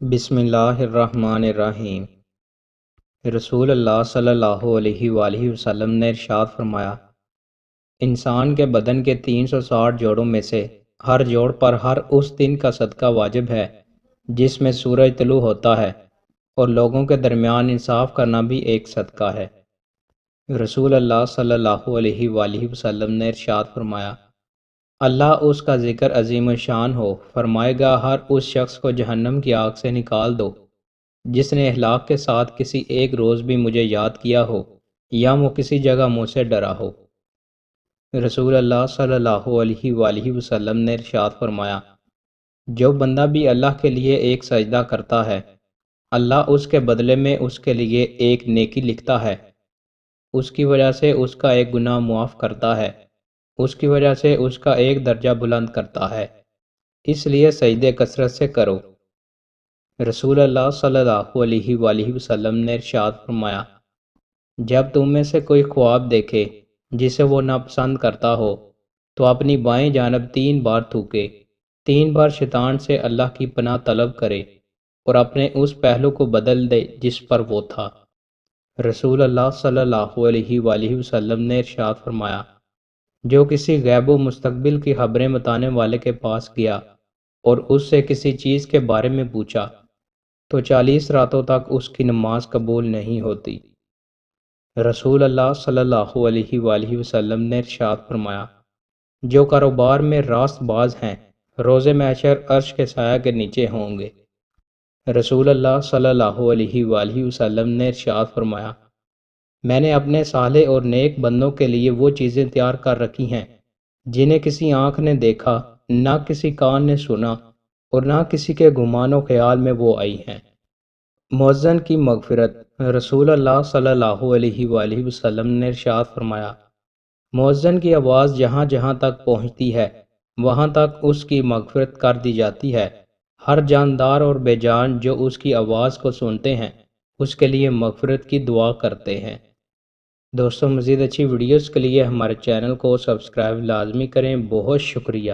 بسم اللہ الرحمن الرحیم۔ رسول اللہ صلی اللہ علیہ وآلہ وسلم نے ارشاد فرمایا، انسان کے بدن کے 360 جوڑوں میں سے ہر جوڑ پر ہر اس دن کا صدقہ واجب ہے جس میں سورج طلوع ہوتا ہے، اور لوگوں کے درمیان انصاف کرنا بھی ایک صدقہ ہے۔ رسول اللہ صلی اللہ علیہ وآلہ وسلم نے ارشاد فرمایا، اللہ اس کا ذکر عظیم الشان ہو فرمائے گا، ہر اس شخص کو جہنم کی آگ سے نکال دو جس نے اخلاق کے ساتھ کسی ایک روز بھی مجھے یاد کیا ہو یا وہ کسی جگہ مجھ سے ڈرا ہو۔ رسول اللہ صلی اللہ علیہ وآلہ وسلم نے ارشاد فرمایا، جو بندہ بھی اللہ کے لیے ایک سجدہ کرتا ہے، اللہ اس کے بدلے میں اس کے لیے ایک نیکی لکھتا ہے، اس کی وجہ سے اس کا ایک گناہ معاف کرتا ہے، اس کی وجہ سے اس کا ایک درجہ بلند کرتا ہے، اس لیے سجدے کثرت سے کرو۔ رسول اللہ صلی اللہ علیہ وآلہ وسلم نے ارشاد فرمایا، جب تم میں سے کوئی خواب دیکھے جسے وہ ناپسند کرتا ہو تو اپنی بائیں جانب 3 بار تھوکے، 3 بار شیطان سے اللہ کی پناہ طلب کرے اور اپنے اس پہلو کو بدل دے جس پر وہ تھا۔ رسول اللہ صلی اللہ علیہ وآلہ وسلم نے ارشاد فرمایا، جو کسی غیب و مستقبل کی خبریں بتانے والے کے پاس گیا اور اس سے کسی چیز کے بارے میں پوچھا تو 40 راتوں تک اس کی نماز قبول نہیں ہوتی۔ رسول اللہ صلی اللہ علیہ وآلہ وسلم نے ارشاد فرمایا، جو کاروبار میں راست باز ہیں روز محشر عرش کے سایہ کے نیچے ہوں گے۔ رسول اللہ صلی اللہ علیہ وآلہ وسلم نے ارشاد فرمایا، میں نے اپنے صالح اور نیک بندوں کے لیے وہ چیزیں تیار کر رکھی ہیں جنہیں کسی آنکھ نے دیکھا، نہ کسی کان نے سنا اور نہ کسی کے گمان و خیال میں وہ آئی ہیں۔ مؤذن کی مغفرت۔ رسول اللہ صلی اللہ علیہ وآلہ وسلم نے ارشاد فرمایا، مؤذن کی آواز جہاں جہاں تک پہنچتی ہے وہاں تک اس کی مغفرت کر دی جاتی ہے۔ ہر جاندار اور بے جان جو اس کی آواز کو سنتے ہیں اس کے لیے مغفرت کی دعا کرتے ہیں۔ دوستوں، مزید اچھی ویڈیوز کے لیے ہمارے چینل کو سبسکرائب لازمی کریں۔ بہت شکریہ۔